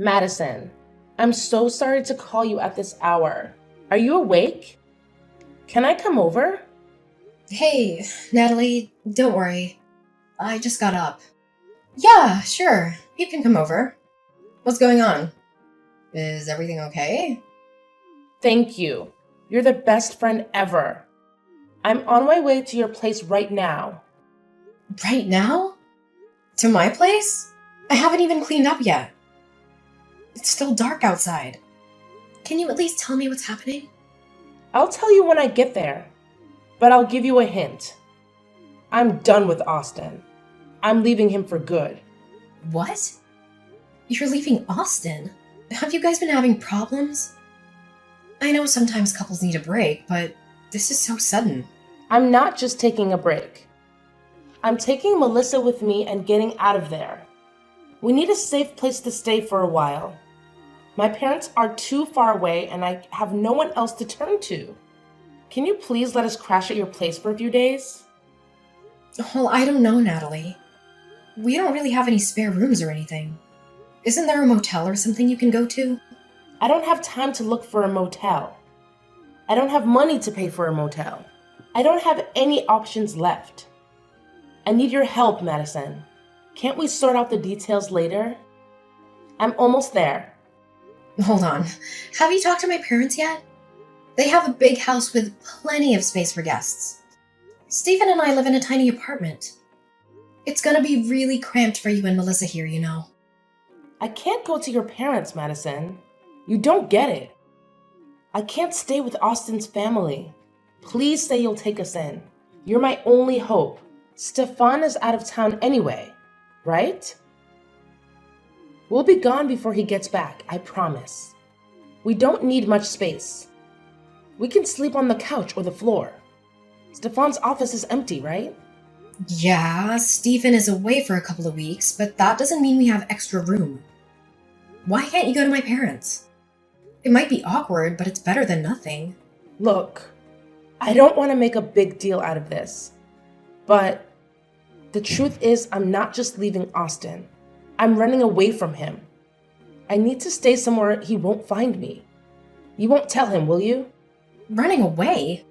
Madison, I'm so sorry to call you at this hour. Are you awake? Can I come over? Hey, Natalie, don't worry. I just got up. Yeah, sure. You can come over. What's going on? Is everything okay? Thank you. You're the best friend ever. I'm on my way to your place right now. Right now? To my place? I haven't even cleaned up yet. It's still dark outside. Can you at least tell me what's happening? I'll tell you when I get there, but I'll give you a hint. I'm done with Austin. I'm leaving him for good. What? You're leaving Austin? Have you guys been having problems? I know sometimes couples need a break, but this is so sudden. I'm not just taking a break. I'm taking Melissa with me and getting out of there. We need a safe place to stay for a while. My parents are too far away and I have no one else to turn to. Can you please let us crash at your place for a few days? Well, I don't know, Natalie. We don't really have any spare rooms or anything. Isn't there a motel or something you can go to? I don't have time to look for a motel. I don't have money to pay for a motel. I don't have any options left. I need your help, Madison. Can't we sort out the details later? I'm almost there. Hold on. Have you talked to my parents yet? They have a big house with plenty of space for guests. Stephen and I live in a tiny apartment. It's gonna be really cramped for you and Melissa here, you know. I can't go to your parents, Madison. You don't get it. I can't stay with Austin's family. Please say you'll take us in. You're my only hope. Stefan is out of town anyway, right? We'll be gone before he gets back, I promise. We don't need much space. We can sleep on the couch or the floor. Stefan's office is empty, right? Yeah, Stephen is away for a couple of weeks, but that doesn't mean we have extra room. Why can't you go to my parents? It might be awkward, but it's better than nothing. Look, I don't want to make a big deal out of this, but the truth is I'm not just leaving Austin. I'm running away from him. I need to stay somewhere he won't find me. You won't tell him, will you? Running away?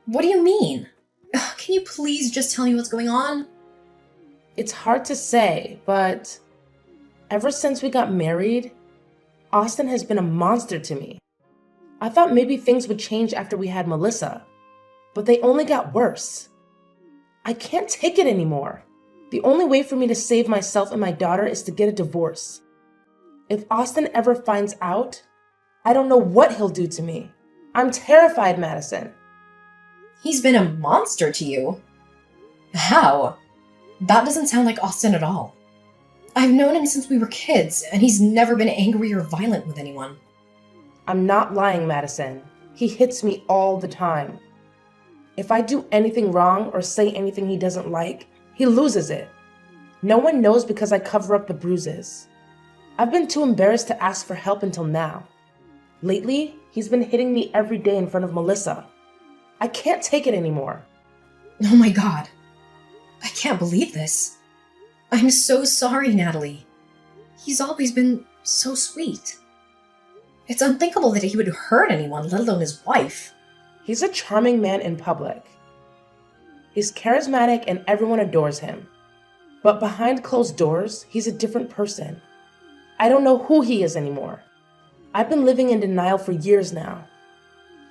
What do you mean? Ugh, can you please just tell me what's going on? It's hard to say, but ever since we got married, Austin has been a monster to me. I thought maybe things would change after we had Melissa, but they only got worse. I can't take it anymore. The only way for me to save myself and my daughter is to get a divorce. If Austin ever finds out, I don't know what he'll do to me. I'm terrified, Madison. He's been a monster to you? How? That doesn't sound like Austin at all. I've known him since we were kids, and he's never been angry or violent with anyone. I'm not lying, Madison. He hits me all the time. If I do anything wrong or say anything he doesn't like, he loses it. No one knows because I cover up the bruises. I've been too embarrassed to ask for help until now. Lately, he's been hitting me every day in front of Melissa. I can't take it anymore. Oh my god. I can't believe this. I'm so sorry, Natalie. He's always been so sweet. It's unthinkable that he would hurt anyone, let alone his wife. He's a charming man in public. He's charismatic and everyone adores him. But behind closed doors, he's a different person. I don't know who he is anymore. I've been living in denial for years now.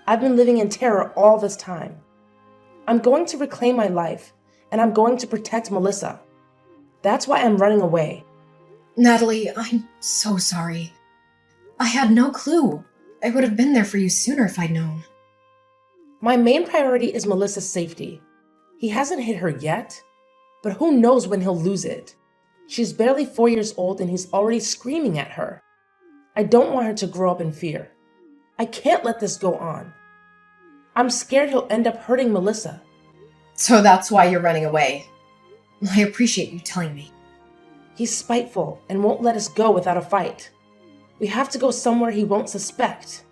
I've been living in terror all this time. I'm going to reclaim my life, and I'm going to protect Melissa. That's why I'm running away. Natalie, I'm so sorry. I had no clue. I would have been there for you sooner if I'd known. My main priority is Melissa's safety. He hasn't hit her yet, but who knows when he'll lose it. She's barely 4 years old and he's already screaming at her. I don't want her to grow up in fear. I can't let this go on. I'm scared he'll end up hurting Melissa. So that's why you're running away. I appreciate you telling me. He's spiteful and won't let us go without a fight. We have to go somewhere he won't suspect.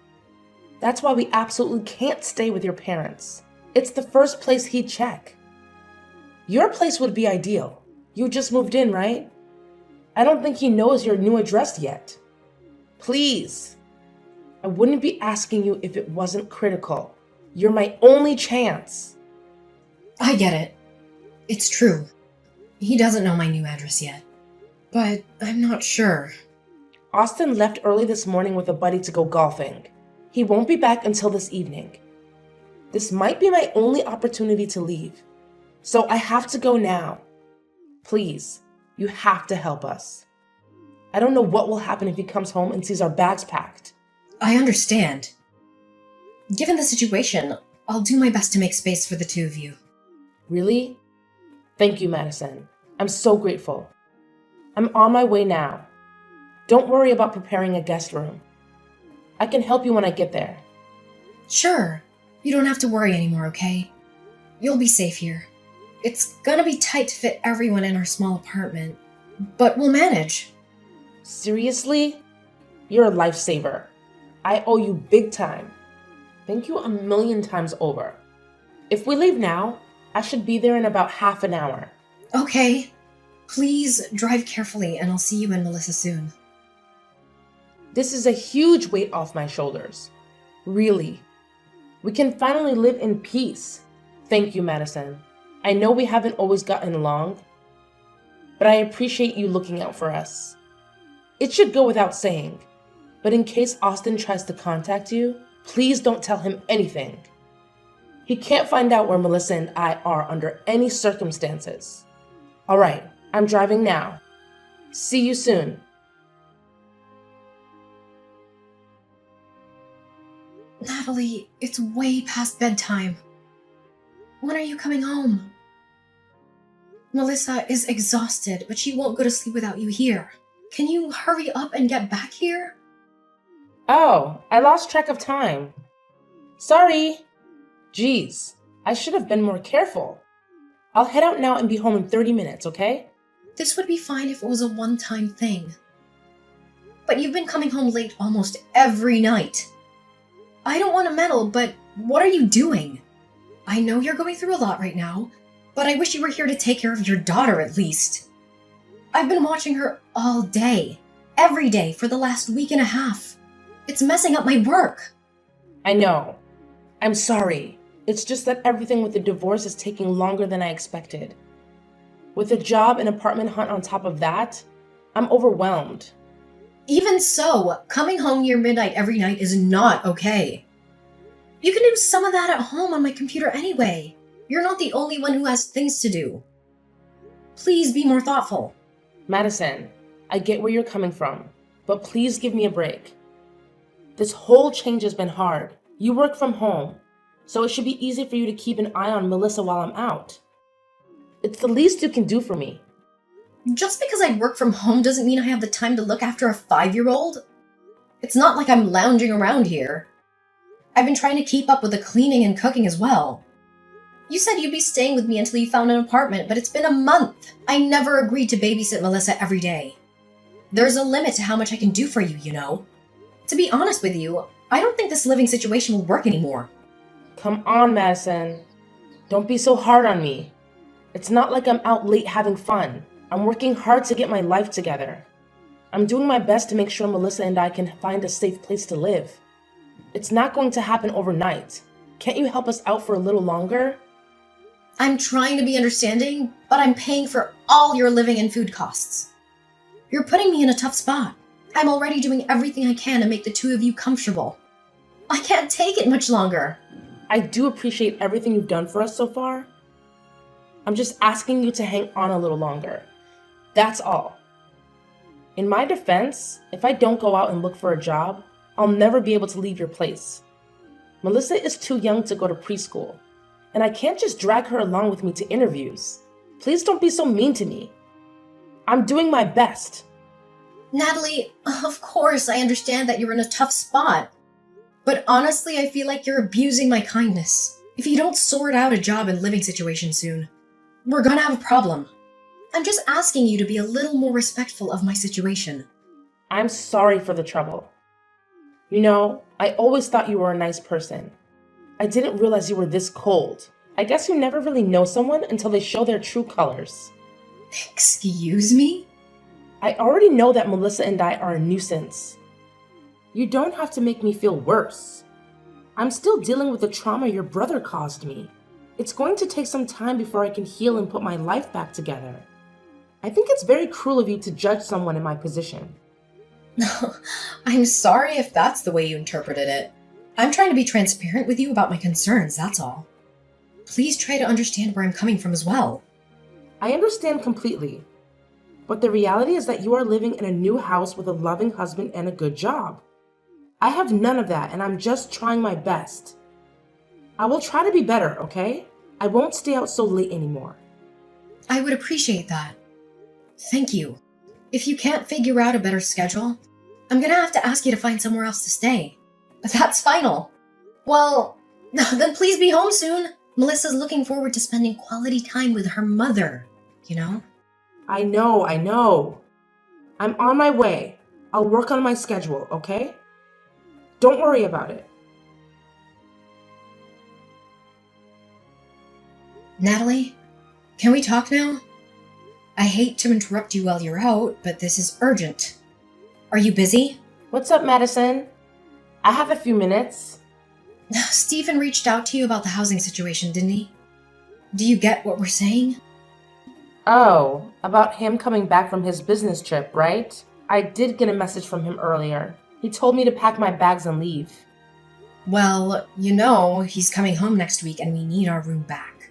That's why we absolutely can't stay with your parents. It's the first place he'd check. Your place would be ideal. You just moved in, right? I don't think he knows your new address yet. Please. I wouldn't be asking you if it wasn't critical. You're my only chance. I get it. It's true. He doesn't know my new address yet. But I'm not sure. Austin left early this morning with a buddy to go golfing. He won't be back until this evening. This might be my only opportunity to leave. So I have to go now. Please, you have to help us. I don't know what will happen if he comes home and sees our bags packed. I understand. Given the situation, I'll do my best to make space for the two of you. Really? Thank you, Madison. I'm so grateful. I'm on my way now. Don't worry about preparing a guest room. I can help you when I get there. Sure. You don't have to worry anymore, okay? You'll be safe here. It's gonna be tight to fit everyone in our small apartment, but we'll manage. Seriously? You're a lifesaver. I owe you big time. Thank you 1,000,000 times over. If we leave now, I should be there in about half an hour. Okay. Please drive carefully and I'll see you and Melissa soon. This is a huge weight off my shoulders. Really. We can finally live in peace. Thank you, Madison. I know we haven't always gotten along, but I appreciate you looking out for us. It should go without saying, but in case Austin tries to contact you, please don't tell him anything. He can't find out where Melissa and I are under any circumstances. All right, I'm driving now. See you soon. Natalie, it's way past bedtime. When are you coming home? Melissa is exhausted, but she won't go to sleep without you here. Can you hurry up and get back here? Oh, I lost track of time. Sorry. Geez, I should have been more careful. I'll head out now and be home in 30 minutes, okay? This would be fine if it was a one-time thing. But you've been coming home late almost every night. I don't want to meddle, but what are you doing? I know you're going through a lot right now, but I wish you were here to take care of your daughter at least. I've been watching her all day, every day for the last week and a half. It's messing up my work. I know. I'm sorry. It's just that everything with the divorce is taking longer than I expected. With a job and apartment hunt on top of that, I'm overwhelmed. Even so, coming home near midnight every night is not okay. You can do some of that at home on my computer anyway. You're not the only one who has things to do. Please be more thoughtful. Madison, I get where you're coming from, but please give me a break. This whole change has been hard. You work from home, so it should be easy for you to keep an eye on Melissa while I'm out. It's the least you can do for me. Just because I work from home doesn't mean I have the time to look after a 5-year-old. It's not like I'm lounging around here. I've been trying to keep up with the cleaning and cooking as well. You said you'd be staying with me until you found an apartment, but it's been a month. I never agreed to babysit Melissa every day. There's a limit to how much I can do for you, you know. To be honest with you, I don't think this living situation will work anymore. Come on, Madison. Don't be so hard on me. It's not like I'm out late having fun. I'm working hard to get my life together. I'm doing my best to make sure Melissa and I can find a safe place to live. It's not going to happen overnight. Can't you help us out for a little longer? I'm trying to be understanding, but I'm paying for all your living and food costs. You're putting me in a tough spot. I'm already doing everything I can to make the two of you comfortable. I can't take it much longer. I do appreciate everything you've done for us so far. I'm just asking you to hang on a little longer. That's all. In my defense, if I don't go out and look for a job, I'll never be able to leave your place. Melissa is too young to go to preschool, and I can't just drag her along with me to interviews. Please don't be so mean to me. I'm doing my best. Natalie, of course I understand that you're in a tough spot. But honestly, I feel like you're abusing my kindness. If you don't sort out a job and living situation soon, we're gonna have a problem. I'm just asking you to be a little more respectful of my situation. I'm sorry for the trouble. You know, I always thought you were a nice person. I didn't realize you were this cold. I guess you never really know someone until they show their true colors. Excuse me? I already know that Melissa and I are a nuisance. You don't have to make me feel worse. I'm still dealing with the trauma your brother caused me. It's going to take some time before I can heal and put my life back together. I think it's very cruel of you to judge someone in my position. I'm sorry if that's the way you interpreted it. I'm trying to be transparent with you about my concerns, that's all. Please try to understand where I'm coming from as well. I understand completely. But the reality is that you are living in a new house with a loving husband and a good job. I have none of that, and I'm just trying my best. I will try to be better, okay? I won't stay out so late anymore. I would appreciate that. Thank you. If you can't figure out a better schedule, I'm gonna have to ask you to find somewhere else to stay. But that's final. Well, then please be home soon. Melissa's looking forward to spending quality time with her mother, you know? I know. I'm on my way. I'll work on my schedule, okay? Don't worry about it. Natalie, can we talk now? I hate to interrupt you while you're out, but this is urgent. Are you busy? What's up, Madison? I have a few minutes. Stephen reached out to you about the housing situation, didn't he? Do you get what we're saying? Oh, about him coming back from his business trip, right? I did get a message from him earlier. He told me to pack my bags and leave. Well, you know, he's coming home next week and we need our room back.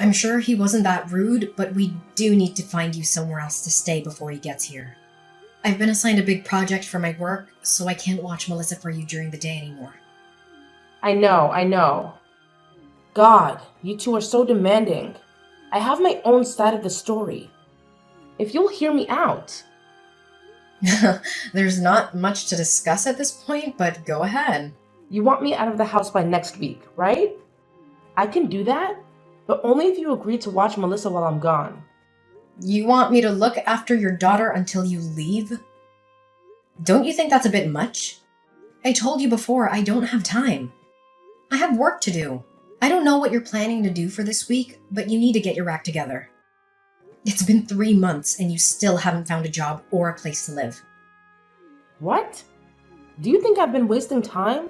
I'm sure he wasn't that rude, but we do need to find you somewhere else to stay before he gets here. I've been assigned a big project for my work, so I can't watch Melissa for you during the day anymore. I know. God, you two are so demanding. I have my own side of the story. If you'll hear me out. There's not much to discuss at this point, but go ahead. You want me out of the house by next week, right? I can do that, but only if you agree to watch Melissa while I'm gone. You want me to look after your daughter until you leave? Don't you think that's a bit much? I told you before, I don't have time. I have work to do. I don't know what you're planning to do for this week, but you need to get your act together. It's been 3 months and you still haven't found a job or a place to live. What? Do you think I've been wasting time?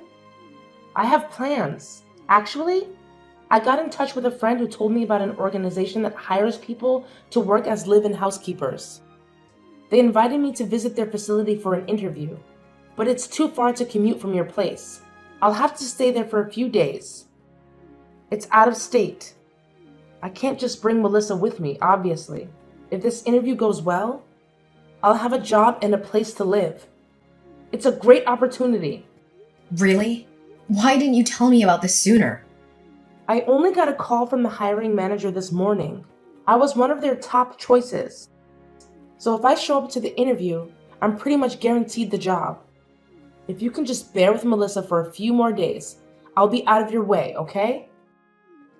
I have plans. Actually, I got in touch with a friend who told me about an organization that hires people to work as live-in housekeepers. They invited me to visit their facility for an interview, but it's too far to commute from your place. I'll have to stay there for a few days. It's out of state. I can't just bring Melissa with me, obviously. If this interview goes well, I'll have a job and a place to live. It's a great opportunity. Really? Why didn't you tell me about this sooner? I only got a call from the hiring manager this morning. I was one of their top choices. So if I show up to the interview, I'm pretty much guaranteed the job. If you can just bear with Melissa for a few more days, I'll be out of your way, okay?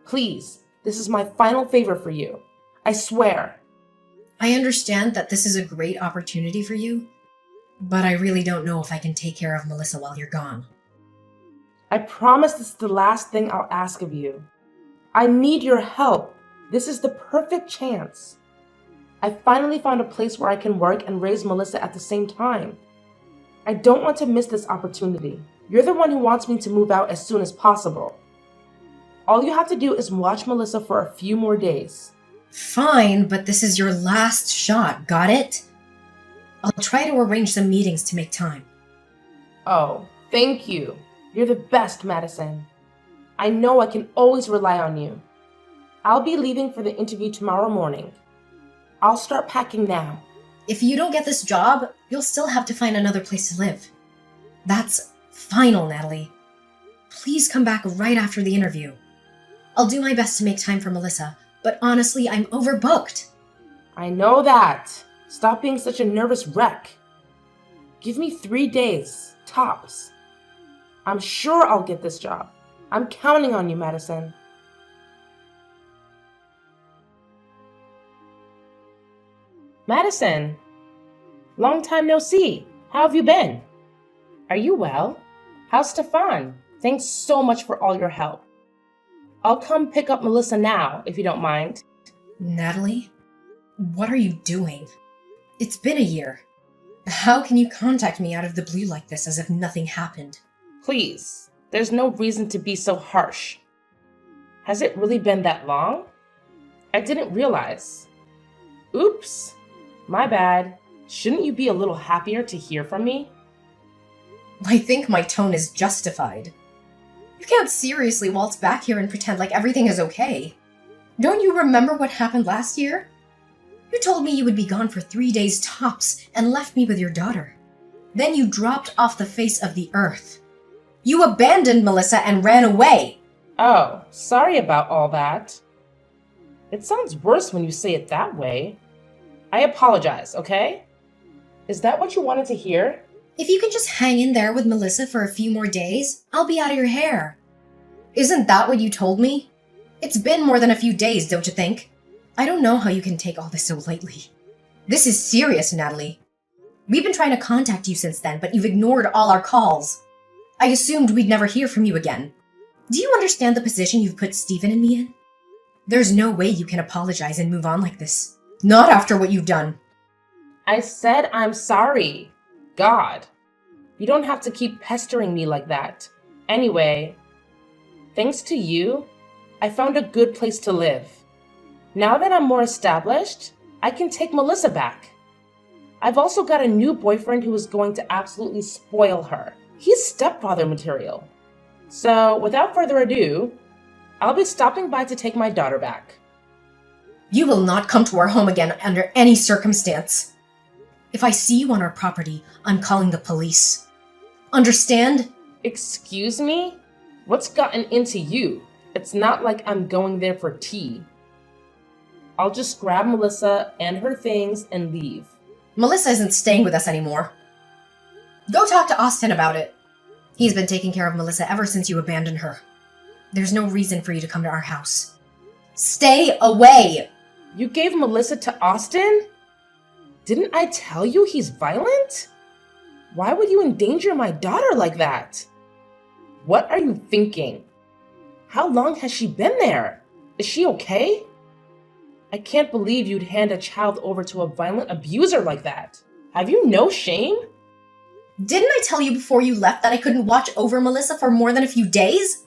Please, this is my final favor for you. I swear. I understand that this is a great opportunity for you, but I really don't know if I can take care of Melissa while you're gone. I promise this is the last thing I'll ask of you. I need your help. This is the perfect chance. I finally found a place where I can work and raise Melissa at the same time. I don't want to miss this opportunity. You're the one who wants me to move out as soon as possible. All you have to do is watch Melissa for a few more days. Fine, but this is your last shot, got it? I'll try to arrange some meetings to make time. Oh, thank you. You're the best, Madison. I know I can always rely on you. I'll be leaving for the interview tomorrow morning. I'll start packing now. If you don't get this job, you'll still have to find another place to live. That's final, Natalie. Please come back right after the interview. I'll do my best to make time for Melissa, but honestly, I'm overbooked. I know that. Stop being such a nervous wreck. Give me 3 days, tops. I'm sure I'll get this job. I'm counting on you, Madison. Madison, long time no see. How have you been? Are you well? How's Stefan? Thanks so much for all your help. I'll come pick up Melissa now, if you don't mind. Natalie, what are you doing? It's been a year. How can you contact me out of the blue like this as if nothing happened? Please, there's no reason to be so harsh. Has it really been that long? I didn't realize. Oops, my bad. Shouldn't you be a little happier to hear from me? I think my tone is justified. You can't seriously waltz back here and pretend like everything is okay. Don't you remember what happened last year? You told me you would be gone for 3 days tops and left me with your daughter. Then you dropped off the face of the earth. You abandoned Melissa and ran away. Oh, sorry about all that. It sounds worse when you say it that way. I apologize, okay? Is that what you wanted to hear? If you can just hang in there with Melissa for a few more days, I'll be out of your hair. Isn't that what you told me? It's been more than a few days, don't you think? I don't know how you can take all this so lightly. This is serious, Natalie. We've been trying to contact you since then, but you've ignored all our calls. I assumed we'd never hear from you again. Do you understand the position you've put Stephen and me in? There's no way you can apologize and move on like this. Not after what you've done. I said I'm sorry. God. You don't have to keep pestering me like that. Anyway, thanks to you, I found a good place to live. Now that I'm more established, I can take Melissa back. I've also got a new boyfriend who is going to absolutely spoil her. He's stepfather material. So, without further ado, I'll be stopping by to take my daughter back. You will not come to our home again under any circumstance. If I see you on our property, I'm calling the police. Understand? Excuse me? What's gotten into you? It's not like I'm going there for tea. I'll just grab Melissa and her things and leave. Melissa isn't staying with us anymore. Go talk to Austin about it. He's been taking care of Melissa ever since you abandoned her. There's no reason for you to come to our house. Stay away! You gave Melissa to Austin? Didn't I tell you he's violent? Why would you endanger my daughter like that? What are you thinking? How long has she been there? Is she okay? I can't believe you'd hand a child over to a violent abuser like that. Have you no shame? Didn't I tell you before you left that I couldn't watch over Melissa for more than a few days?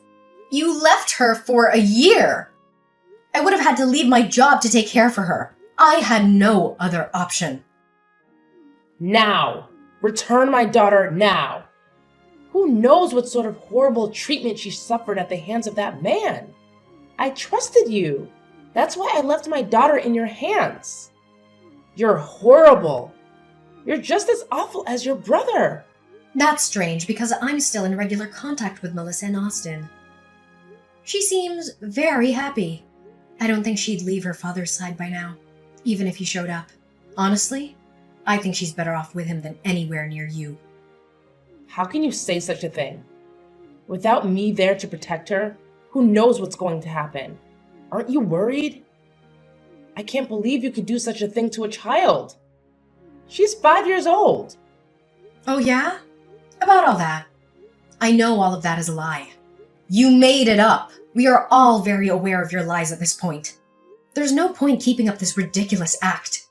You left her for a year. I would have had to leave my job to take care for her. I had no other option. Now! Return my daughter now! Who knows what sort of horrible treatment she suffered at the hands of that man? I trusted you. That's why I left my daughter in your hands. You're horrible. You're just as awful as your brother. That's strange because I'm still in regular contact with Melissa and Austin. She seems very happy. I don't think she'd leave her father's side by now, even if he showed up. Honestly, I think she's better off with him than anywhere near you. How can you say such a thing? Without me there to protect her, who knows what's going to happen? Aren't you worried? I can't believe you could do such a thing to a child. She's 5 years old. Oh yeah? About all that. I know all of that is a lie. You made it up. We are all very aware of your lies at this point. There's no point keeping up this ridiculous act.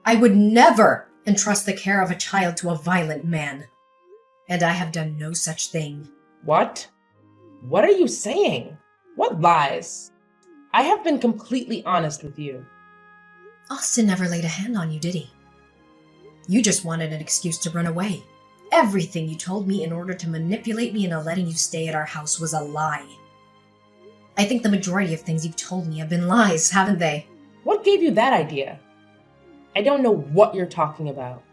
I would never entrust the care of a child to a violent man. And I have done no such thing. What? What are you saying? What lies? I have been completely honest with you. Austin never laid a hand on you, did he? You just wanted an excuse to run away. Everything you told me in order to manipulate me into letting you stay at our house was a lie. I think the majority of things you've told me have been lies, haven't they? What gave you that idea? I don't know what you're talking about.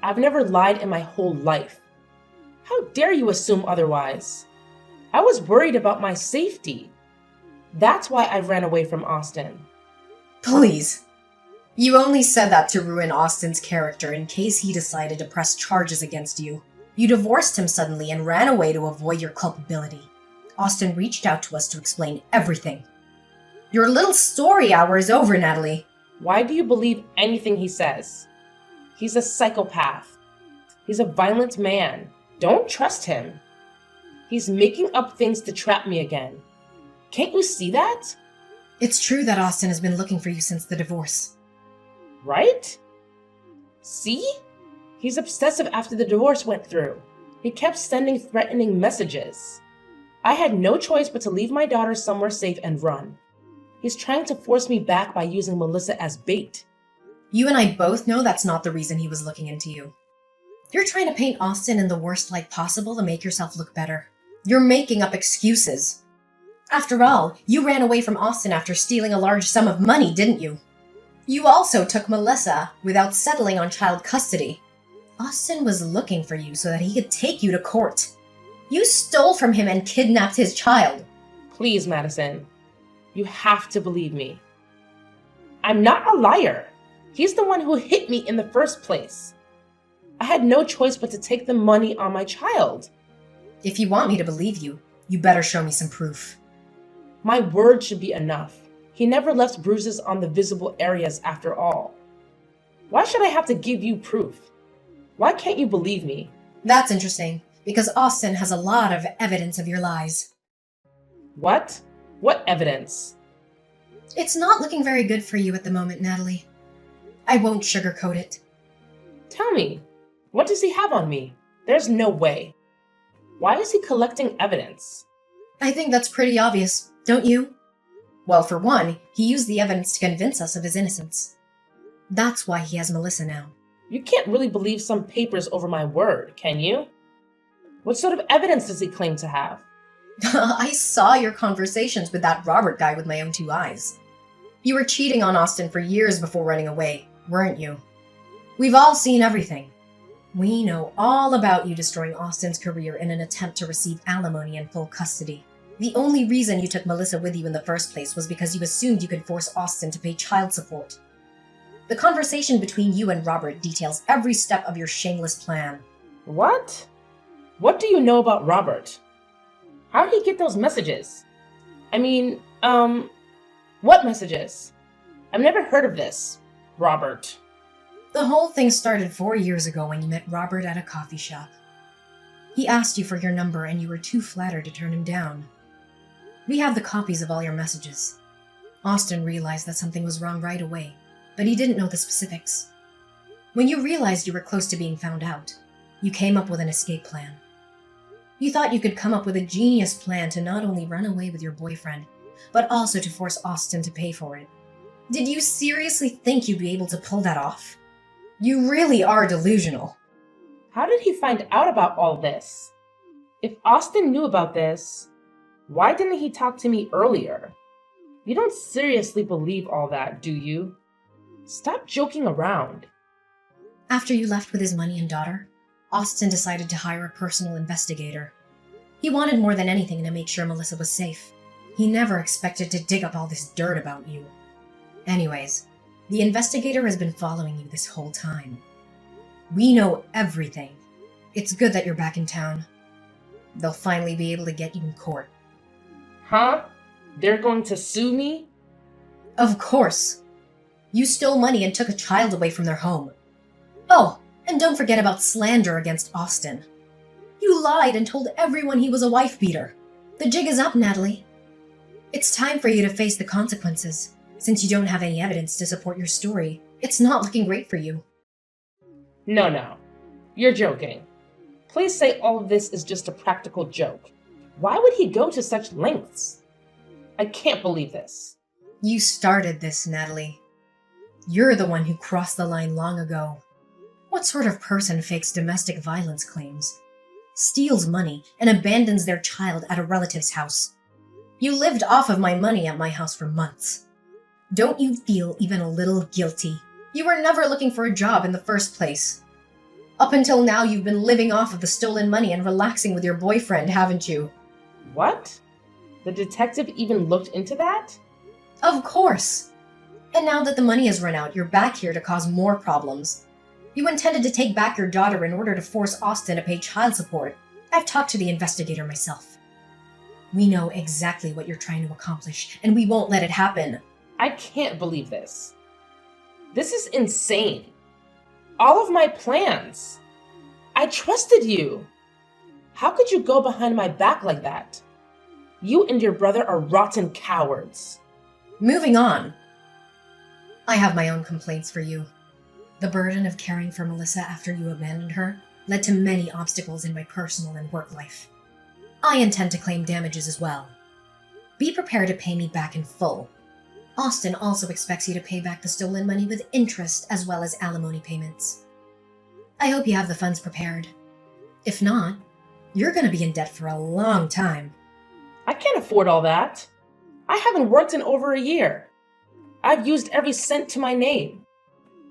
I've never lied in my whole life. How dare you assume otherwise? I was worried about my safety. That's why I ran away from Austin. Please. You only said that to ruin Austin's character in case he decided to press charges against you. You divorced him suddenly and ran away to avoid your culpability. Austin reached out to us to explain everything. Your little story hour is over, Natalie. Why do you believe anything he says? He's a psychopath. He's a violent man. Don't trust him. He's making up things to trap me again. Can't you see that? It's true that Austin has been looking for you since the divorce. Right? See? He's obsessive after the divorce went through. He kept sending threatening messages. I had no choice but to leave my daughter somewhere safe and run. He's trying to force me back by using Melissa as bait. You and I both know that's not the reason he was looking into you. You're trying to paint Austin in the worst light possible to make yourself look better. You're making up excuses. After all, you ran away from Austin after stealing a large sum of money, didn't you? You also took Melissa without settling on child custody. Austin was looking for you so that he could take you to court. You stole from him and kidnapped his child. Please, Madison. You have to believe me. I'm not a liar. He's the one who hit me in the first place. I had no choice but to take the money on my child. If you want me to believe you, you better show me some proof. My word should be enough. He never left bruises on the visible areas after all. Why should I have to give you proof? Why can't you believe me? That's interesting, because Austin has a lot of evidence of your lies. What? What evidence? It's not looking very good for you at the moment, Natalie. I won't sugarcoat it. Tell me, what does he have on me? There's no way. Why is he collecting evidence? I think that's pretty obvious, don't you? Well, for one, he used the evidence to convince us of his innocence. That's why he has Melissa now. You can't really believe some papers over my word, can you? What sort of evidence does he claim to have? I saw your conversations with that Robert guy with my own two eyes. You were cheating on Austin for years before running away, weren't you? We've all seen everything. We know all about you destroying Austin's career in an attempt to receive alimony and full custody. The only reason you took Melissa with you in the first place was because you assumed you could force Austin to pay child support. The conversation between you and Robert details every step of your shameless plan. What? What do you know about Robert? How did he get those messages? I mean, what messages? I've never heard of this, Robert. The whole thing started 4 years ago when you met Robert at a coffee shop. He asked you for your number and you were too flattered to turn him down. We have the copies of all your messages. Austin realized that something was wrong right away, but he didn't know the specifics. When you realized you were close to being found out, you came up with an escape plan. You thought you could come up with a genius plan to not only run away with your boyfriend, but also to force Austin to pay for it. Did you seriously think you'd be able to pull that off? You really are delusional. How did he find out about all this? If Austin knew about this, why didn't he talk to me earlier? You don't seriously believe all that, do you? Stop joking around. After you left with his money and daughter, Austin decided to hire a personal investigator. He wanted more than anything to make sure Melissa was safe. He never expected to dig up all this dirt about you. Anyways, the investigator has been following you this whole time. We know everything. It's good that you're back in town. They'll finally be able to get you in court. Huh? They're going to sue me? Of course. You stole money and took a child away from their home. Oh, and don't forget about slander against Austin. You lied and told everyone he was a wife beater. The jig is up, Natalie. It's time for you to face the consequences. Since you don't have any evidence to support your story, it's not looking great for you. No. You're joking. Please say all of this is just a practical joke. Why would he go to such lengths? I can't believe this. You started this, Natalie. You're the one who crossed the line long ago. What sort of person fakes domestic violence claims, steals money, and abandons their child at a relative's house? You lived off of my money at my house for months. Don't you feel even a little guilty? You were never looking for a job in the first place. Up until now, you've been living off of the stolen money and relaxing with your boyfriend, haven't you? What? The detective even looked into that? Of course. And now that the money has run out, you're back here to cause more problems. You intended to take back your daughter in order to force Austin to pay child support. I've talked to the investigator myself. We know exactly what you're trying to accomplish, and we won't let it happen. I can't believe this. This is insane. All of my plans. I trusted you. How could you go behind my back like that? You and your brother are rotten cowards. Moving on. I have my own complaints for you. The burden of caring for Melissa after you abandoned her led to many obstacles in my personal and work life. I intend to claim damages as well. Be prepared to pay me back in full. Austin also expects you to pay back the stolen money with interest as well as alimony payments. I hope you have the funds prepared. If not, you're going to be in debt for a long time. I can't afford all that. I haven't worked in over a year. I've used every cent to my name.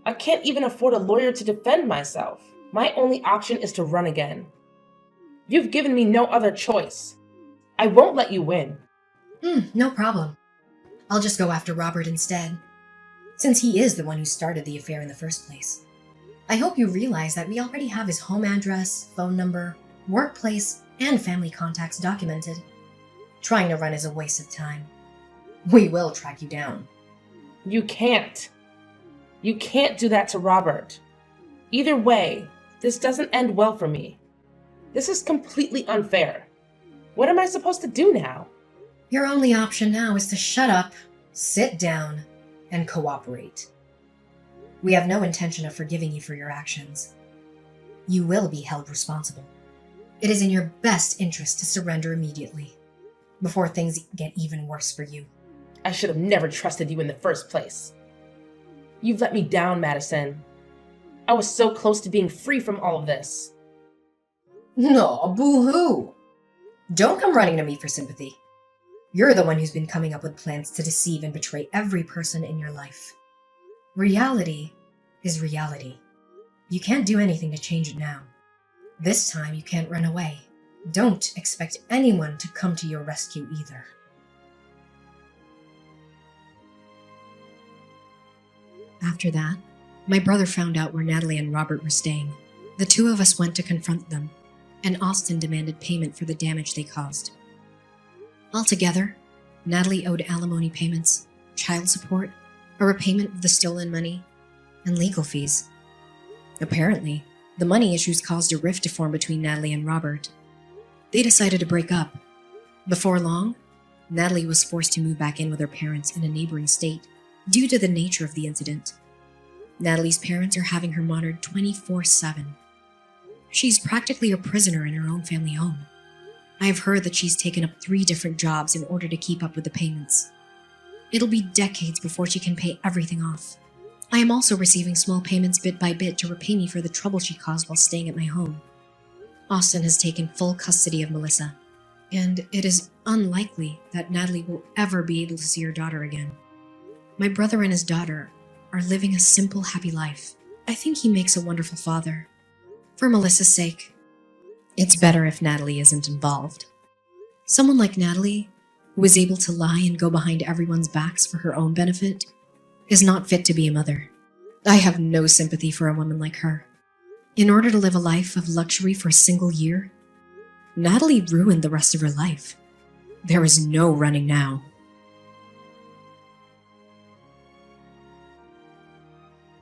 I can't even afford a lawyer to defend myself. My only option is to run again. You've given me no other choice. I won't let you win. No problem. I'll just go after Robert instead, since he is the one who started the affair in the first place. I hope you realize that we already have his home address, phone number, workplace, and family contacts documented. Trying to run is a waste of time. We will track you down. You can't. You can't do that to Robert. Either way, this doesn't end well for me. This is completely unfair. What am I supposed to do now? Your only option now is to shut up, sit down, and cooperate. We have no intention of forgiving you for your actions. You will be held responsible. It is in your best interest to surrender immediately, before things get even worse for you. I should have never trusted you in the first place. You've let me down, Madison. I was so close to being free from all of this. No, boo-hoo! Don't come running to me for sympathy. You're the one who's been coming up with plans to deceive and betray every person in your life. Reality is reality. You can't do anything to change it now. This time you can't run away. Don't expect anyone to come to your rescue either. After that, my brother found out where Natalie and Robert were staying. The two of us went to confront them, and Austin demanded payment for the damage they caused. Altogether, Natalie owed alimony payments, child support, a repayment of the stolen money, and legal fees. Apparently, the money issues caused a rift to form between Natalie and Robert. They decided to break up. Before long, Natalie was forced to move back in with her parents in a neighboring state due to the nature of the incident. Natalie's parents are having her monitored 24/7. She's practically a prisoner in her own family home. I have heard that she's taken up 3 different jobs in order to keep up with the payments. It'll be decades before she can pay everything off. I am also receiving small payments bit by bit to repay me for the trouble she caused while staying at my home. Austin has taken full custody of Melissa, and it is unlikely that Natalie will ever be able to see her daughter again. My brother and his daughter are living a simple, happy life. I think he makes a wonderful father. For Melissa's sake, it's better if Natalie isn't involved. Someone like Natalie, who is able to lie and go behind everyone's backs for her own benefit, is not fit to be a mother. I have no sympathy for a woman like her. In order to live a life of luxury for a single year, Natalie ruined the rest of her life. There is no running now.